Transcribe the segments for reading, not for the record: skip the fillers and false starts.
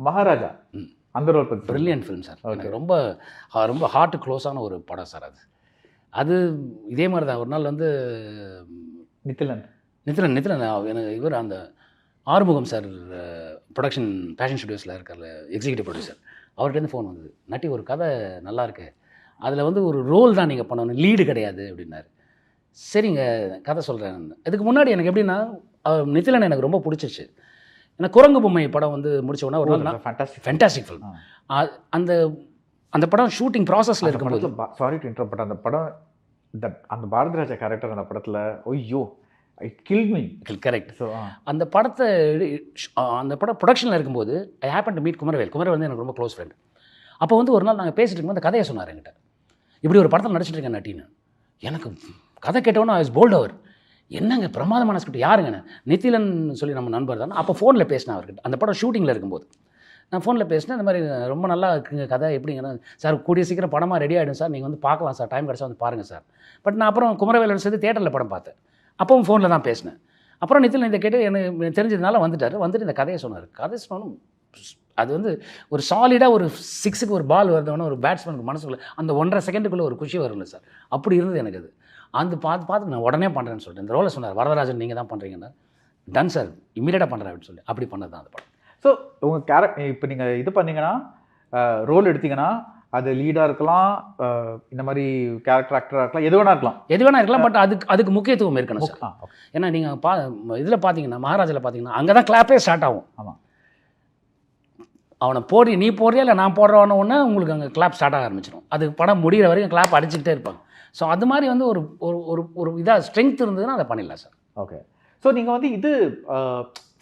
மகாராஜா அந்த ரோல் பற்றி brilliant film sir. எனக்கு ரொம்ப ரொம்ப ஹார்ட்டு க்ளோஸான ஒரு படம் சார் அது. அது இதே மாதிரி தான் ஒரு நாள் வந்து நித்திலன் எனக்கு இவர் அந்த ஆறுமுகம் சார் ப்ரொடக்ஷன் பேஷன் ஸ்டுடியோஸில் இருக்கார் எக்ஸிக்யூட்டிவ் ப்ரொடியூசர், அவர்கிட்டருந்து ஃபோன் வந்தது. நட்டி ஒரு கதை நல்லா இருக்கு, அதில் வந்து ஒரு ரோல் தான் நீங்கள் பண்ணணும், லீடு கிடையாது அப்படின்னாரு. சரிங்க கதை சொல்கிறேன். இதுக்கு முன்னாடி எனக்கு எப்படின்னா நித்திலன் எனக்கு ரொம்ப பிடிச்சிச்சு. ஏன்னா குரங்கு பொம்மை படம் வந்து முடிச்ச உடனே ஒரு நாள் ஃபேண்டாஸ்டிக் ஃபிலிம். அந்த அந்த படம் ஷூட்டிங் ப்ராசஸில் இருக்கும்போது சாரி டு இன்டரப்ட், அந்த படம் அந்த பாரதிராஜா கேரக்டர் அந்த படத்தில் ஐயோ it kill me. Correct. So அந்த படத்தை அந்த படம் ப்ரொடக்ஷனில் இருக்கும்போது I happen to meet Kumaravel வந்து எனக்கு ரொம்ப க்ளோஸ் ஃப்ரெண்ட். அப்போ வந்து ஒரு நாள் நாங்கள் பேசிட்டு இருக்கும்போது அந்த கதையை சொன்னார் என்கிட்ட, இப்படி ஒரு படத்தில் நடிச்சிட்டு இருக்கேன் நட்டின்னு. எனக்கு கதை கேட்டோன்னா ஐ வாஸ் போல்ட் ஓவர். என்னங்க பிரமாதமான ஸ்கிரிப்ட், யாருங்கண்ணே? நித்திலன் சொல்லி நம்ம நண்பர் தானே. அப்போ ஃபோனில் பேசினேன் அவர்கிட்ட, அந்த படம் ஷூட்டிங்கில் இருக்கும்போது நான் ஃபோனில் பேசினேன். இந்த மாதிரி ரொம்ப நல்லா இருக்குங்க கதை, எப்படிங்கன்னா சார் கூடிய சீக்கிரம் படமாக ரெடி ஆகிடும் சார், நீங்கள் வந்து பார்க்கலாம் சார், டைம் கிடச்சா வந்து பாருங்கள் சார். பட் நான் அப்புறம் குமரவேலன் சேர்த்து தேட்டரில் படம் பார்த்தேன், அப்பவும் ஃபோனில் தான் பேசினேன். அப்புறம் நித்திலன் இதை கேட்டு எனக்கு தெரிஞ்சதுனால வந்துட்டு இந்த கதையை சொன்னார். கதை சொன்னாலும் அது வந்து ஒரு சாலிடாக ஒரு 6க்கு ஒரு பால் வருதோன்னா ஒரு பேட்ஸ்மேனுக்கு மனசுக்குள்ள அந்த 1.5 செகண்டுக்குள்ளே ஒரு குஷி வரும்ல சார், அப்படி இருந்தது எனக்கு அது. அந்த பார்த்து நான் உடனே பண்ணுறேன்னு சொல்லிட்டு இந்த ரோலை சொன்னார். வரதராஜன் நீங்கள் தான் பண்ணுறீங்கன்னா, டன் சார் இமீடியட்டாக பண்ணுறேன் அப்படின்னு சொல்லி அப்படி பண்ணது தான் அந்த படம். ஸோ உங்கள் கேரக்டர் இப்போ நீங்கள் இது பண்ணிங்கன்னா ரோல் எடுத்திங்கன்னா அது லீடாக இருக்கலாம், இந்த மாதிரி கேரக்டர் ஆக்டராக இருக்கலாம், எது வேணா இருக்கலாம். பட் அதுக்கு முக்கியத்துவம் இருக்கணும் சார். ஏன்னா நீங்கள் இதில் பார்த்தீங்கன்னா மகாராஜில் பார்த்தீங்கன்னா அங்கே தான் கிளாப்பே ஸ்டார்ட் ஆகும். ஆமாம், அவனை நீ போடுறியா இல்லை நான் போடுறவன ஒன்று உங்களுக்கு அங்கே கிளாப் ஸ்டார்ட் ஆக ஆரம்பிச்சிடும். அது படம் முடிகிற வரைக்கும் கிளாப் அடிச்சுக்கிட்டே இருப்பாங்க. ஸோ அது மாதிரி வந்து ஒரு ஒரு ஒரு இதாக ஸ்ட்ரென்த் இருந்ததுன்னா அதை பண்ணிடலாம் சார். ஓகே. ஸோ நீங்கள் வந்து இது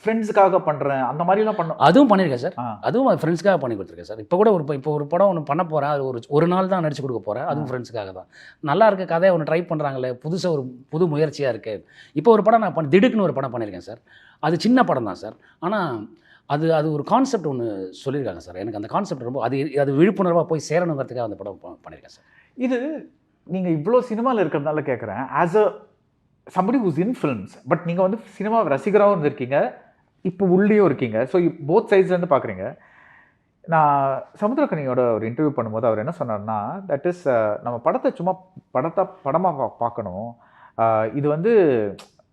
ஃப்ரெண்ட்ஸுக்காக பண்ணுறேன் அந்த மாதிரிலாம் அதுவும் பண்ணியிருக்கேன் சார். அதுவும் ஃப்ரெண்ட்ஸுக்காக பண்ணி கொடுத்துருக்கேன் சார். இப்போ கூட இப்போ ஒரு படம் ஒன்று பண்ண போகிறேன், அது ஒரு நாள் தான் நடிச்சு கொடுக்க போகிறேன், அதுவும் ஃப்ரெண்ட்ஸுக்காக தான். நல்லா இருக்க கதையை ஒன்று ட்ரை பண்ணுறாங்களே, புதுசாக ஒரு புது முயற்சியாக இருக்குது. இப்போ ஒரு படம் நான் திடுக்குன்னு ஒரு படம் பண்ணியிருக்கேன் சார். அது சின்ன படம் தான் சார், ஆனால் அது ஒரு கான்செப்ட் ஒன்று சொல்லியிருக்காங்க சார். எனக்கு அந்த கான்செப்ட் ரொம்ப அது விழிப்புணர்வாக போய் சேரணுங்கிறதுக்காக அந்த படம் பண்ணியிருக்கேன் சார். இது நீங்கள் இவ்வளோ சினிமாவில் இருக்கிறதுனால கேட்குறேன், as a somebody whose in films, but நீங்கள் வந்து சினிமா ரசிகராகவும் இருந்திருக்கீங்க, இப்போ உள்ளேயும் இருக்கீங்க. ஸோ போத் சைட்ஸ்லேருந்து பார்க்குறீங்க. நான் சமுத்திரக்கனியோட ஒரு இன்டர்வியூ பண்ணும்போது அவர் என்ன சொன்னார்னா, தட் இஸ் நம்ம படத்தை சும்மா படமாக பார்க்கணும், இது வந்து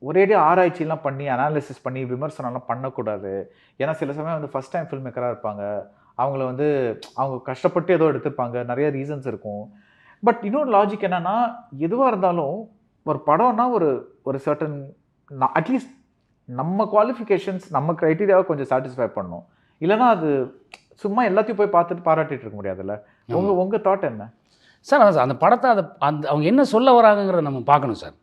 ஒரேடியாக ஆராய்ச்சிலாம் பண்ணி அனாலிசிஸ் பண்ணி விமர்சனம்லாம் பண்ணக்கூடாது. ஏன்னா சில சமயம் வந்து ஃபஸ்ட் டைம் ஃபில்ம் மேக்கராக இருப்பாங்க, அவங்கள வந்து அவங்க கஷ்டப்பட்டு ஏதோ எடுத்திருப்பாங்க, நிறைய ரீசன்ஸ் இருக்கும். பட் இன்னொரு லாஜிக் என்னென்னா, எதுவாக இருந்தாலும் ஒரு படம்னா ஒரு சர்டன் அட்லீஸ்ட் நம்ம குவாலிஃபிகேஷன்ஸ் நம்ம க்ரைட்டீரியாவை கொஞ்சம் சாட்டிஸ்ஃபை பண்ணணும். இல்லைனா அது சும்மா எல்லாத்தையும் போய் பார்த்துட்டு பாராட்டிகிட்டு இருக்க முடியாதுல்ல. உங்கள் தாட் என்ன சார்? அதான் அந்த படத்தை அவங்க என்ன சொல்ல வராங்கங்கிறத நம்ம பார்க்கணும் சார்.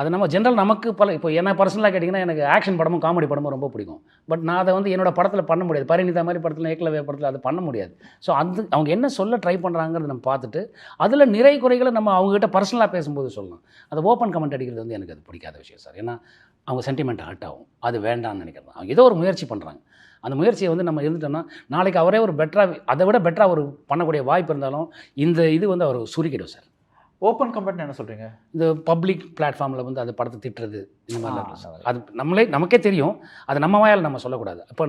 அது நம்ம ஜென்ரல் நமக்கு இப்போ என்ன பர்சனலாக கேட்டிங்கன்னா, எனக்கு ஆக்ஷன் படமும் காமெடி படமும் ரொம்ப பிடிக்கும். பட் நான் அதை வந்து என்னோடய படத்தில் பண்ண முடியாது. பரிணிதா மாதிரி படத்தில், ஏக்கலவே படத்தில் அதை பண்ண முடியாது. ஸோ அவங்க என்ன சொல்ல ட்ரை பண்ணுறாங்கிறத நம்ம பார்த்துட்டு அதில் நிறை குறைகளை நம்ம அவங்ககிட்ட பர்சனலாக பேசும்போது சொல்லலாம். அதை ஓப்பன் கமெண்ட் அடிக்கிறது வந்து எனக்கு அது பிடிக்காத விஷயம் சார். ஏன்னா அவங்க சென்டிமெண்ட் ஹர்ட் ஆகும், அது வேண்டாம்னு நினைக்கிறது. அவங்க ஏதோ ஒரு முயற்சி பண்ணுறாங்க, அந்த முயற்சியை வந்து நம்ம இருந்துட்டோம்னா நாளைக்கு அவரே ஒரு அதை விட பெட்டராக ஒரு பண்ணக்கூடிய வாய்ப்பு இருந்தாலும் இந்த இது வந்து அவர் சுருக்கிடும் சார். ஓப்பன் கமெண்ட் என்ன சொல்கிறீங்க? இந்த பப்ளிக் பிளாட்ஃபார்மில் வந்து அந்த படத்தை திட்டுறது இந்த மாதிரிலாம் அது நமக்கே தெரியும், அது நம்ம வாயால் நம்ம சொல்லக்கூடாது. இப்போ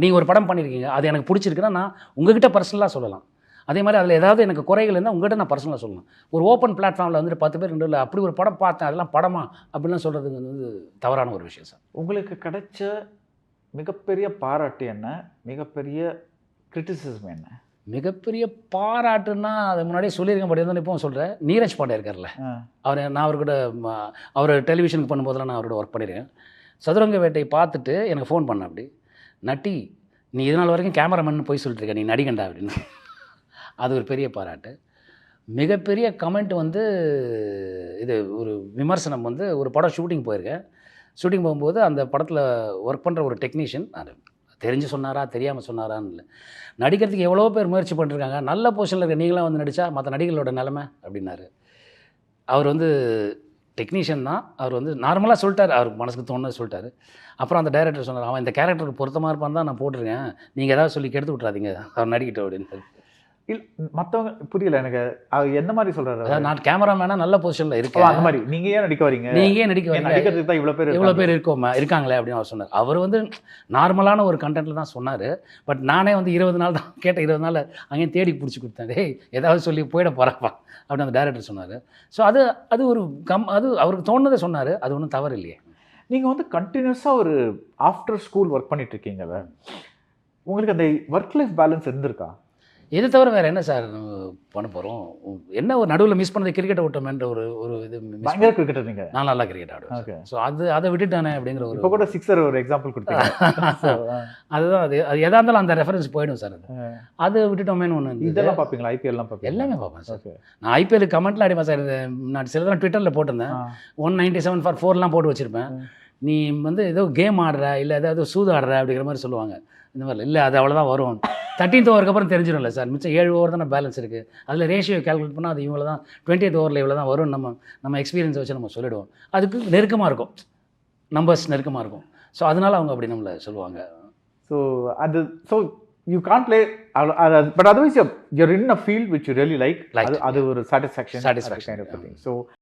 நீங்கள் ஒரு படம் பண்ணியிருக்கீங்க, அது எனக்கு பிடிச்சிருக்குன்னா நான் உங்ககிட்ட பர்சனலாக சொல்லலாம். அதே மாதிரி அதில் ஏதாவது எனக்கு குறைகள் இருந்தால் உங்கள்கிட்ட நான் பர்சனலாக சொல்லலாம். ஒரு ஓப்பன் பிளாட்ஃபார்மில் வந்துட்டு 10 பேர் 2 இல்லை அப்படி ஒரு படம் பார்த்தேன் அதெல்லாம் படமா அப்படிலாம் சொல்கிறது வந்து தவறான ஒரு விஷயம் சார். உங்களுக்கு கிடைச்ச மிகப்பெரிய பாராட்டு என்ன, மிகப்பெரிய கிரிட்டிசிசம் என்ன? மிகப்பெரிய பாராட்டுன்னா அது முன்னாடியே சொல்லியிருக்கேன், பட் இருந்தாலும் இப்போவும் சொல்கிறேன். நீரஜ் பாண்டே இருக்கார்ல, நான் அவர்கிட்ட அவர் டெலிவிஷனுக்கு பண்ணும்போதெல்லாம் நான் அவரோட ஒர்க் பண்ணியிருக்கேன். சதுரங்க வேட்டை பார்த்துட்டு எனக்கு ஃபோன் பண்ண, அப்படி நட்டி நீ இதனால் வரைக்கும் கேமராமேன் போய் சொல்லிட்டுருக்க, நீ நடிகண்டா அப்படின்னு. அது ஒரு பெரிய பாராட்டு. மிகப்பெரிய கமெண்ட் வந்து இது ஒரு விமர்சனம் வந்து ஒரு படம் ஷூட்டிங் போயிருக்கேன். ஷூட்டிங் போகும்போது அந்த படத்தில் ஒர்க் பண்ணுற ஒரு டெக்னீஷியன், அது தெரிஞ்சு சொன்னாரா தெரியாமல் சொன்னாரான்னு இல்லை, நடிக்கிறதுக்கு எவ்வளோ பேர் முயற்சி பண்ணிருக்காங்க, நல்ல பொசிஷனில் இருக்க நீங்களாம் வந்து நடித்தா மற்ற நடிகர்களோட நிலைமை அப்படின்னாரு. அவர் வந்து டெக்னீஷியன் தான், அவர் வந்து நார்மலாக சொல்லிட்டார், அவர் மனசுக்கு தோணுன்னு சொல்லிட்டார். அப்புறம் அந்த டைரக்டர் சொன்னார், அவன் இந்த கேரக்டருக்கு பொருத்தமாக இருப்பான்னு தான் நான் போட்டிருக்கேன், நீங்கள் ஏதாவது சொல்லி கெடுத்து விட்றாதீங்க அவர் நடிக்கிட்டோம் அப்படின்னு. மற்றவங்க புரியல எனக்கு. எந்த மாதிரி சொல்றாரு? அதாவது நான் கேமராமேனா நல்ல பொசிஷனில் ஓ, இருக்கேன், அந்த மாதிரி நீங்க ஏன் நடிக்க வரீங்க, நீங்க ஏன் நடிக்க ஏன் வரீங்க, நடிக்கிறதுக்கு தான் இவ்வளோ பேர் இவ்வளோ பேர் இருக்காங்களே அப்படின்னு அவர் சொன்னார். அவர் வந்து நார்மலான ஒரு கண்டென்ட்டில் தான் சொன்னார். பட் நானே வந்து 20 நாள் தான் கேட்டேன், 20 நாள் அங்கேயும் தேடி பிடிச்சி கொடுத்தேன். டேய் ஏதாவது சொல்லி போயிட போகிறப்பா அப்படின்னு அந்த டைரக்டர் சொன்னார். ஸோ அது ஒரு அது அவருக்கு தோணுனதை சொன்னார். அது ஒன்றும் தவறு இல்லையே. நீங்க வந்து கண்டினியூஸாக ஒரு ஆஃப்டர் ஸ்கூல் ஒர்க் பண்ணிட்டு இருக்கீங்கல்ல, உங்களுக்கு அந்த ஒர்க் லைஃப் பேலன்ஸ் இருந்திருக்கா? இது தவிர வேறு என்ன சார் பண்ண போகிறோம்? என்ன ஒரு நடுவில் மிஸ் பண்ணது கிரிக்கெட்டை விட்டோமேன்ற ஒரு ஒரு இது miss பயங்கர கிரிக்கெட்டர் நீங்க. நான் நல்லா கிரிக்கெட் ஆடுவேன். ஓகே. ஸோ அதை விட்டுட்டானே அப்படிங்கிற ஒரு இப்போ கூட சிக்ஸர் ஒரு எக்ஸாம்பிள் கொடுத்தீங்க. So, அதுதான் அது எதாக இருந்தாலும் அந்த ரெஃபரன்ஸ் போயிடும் சார். அது விட்டுட்டோமேனு ஒன்று இருந்தது. இதெல்லாம் பார்ப்பீங்களா? ஐபிஎல்லாம் பார்ப்பீங்க? எல்லாமே பார்ப்பேன் சார். ஓகே. நான் ஐபிஎல் கமெண்ட்லாம் அடிப்பேன் சார். நான் சிலதெல்லாம் ட்விட்டரில் போட்டிருந்தேன். 197 for 4 போட்டு வச்சுருப்பேன். நீ வந்து ஏதோ கேம் ஆடுற இல்லை ஏதாவது சூது ஆடுற அப்படிங்கிற மாதிரி சொல்லுவாங்க. இந்த மாதிரி இல்லை, அது அவ்வளோதான் வரும். 13th ஓவருக்கு அப்புறம் தெரிஞ்சிடும்ல சார், மிச்சம் 7 ஓவர் தானே பேலன்ஸ் இருக்குது. அதில் ரேஷியோ கால்குலேட் பண்ணால் அது இவ்வளோ தான், 20th ஓவரில் இவ்வளோ தான் வரும். நம்ம எக்ஸ்பீரியன்ஸை வச்சு நம்ம சொல்லிடுவோம். அதுக்கு நெருக்கமாக இருக்கும், நம்பர்ஸ் நெருக்கமாக இருக்கும். ஸோ அதனால அவங்க அப்படி நம்மளை சொல்லுவாங்க. So you can play, but otherwise you're in a field which you really like. அது ஒரு சாட்டிஸ்ஃபேக்ஷன். Satisfaction. ஸோ